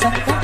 Sarda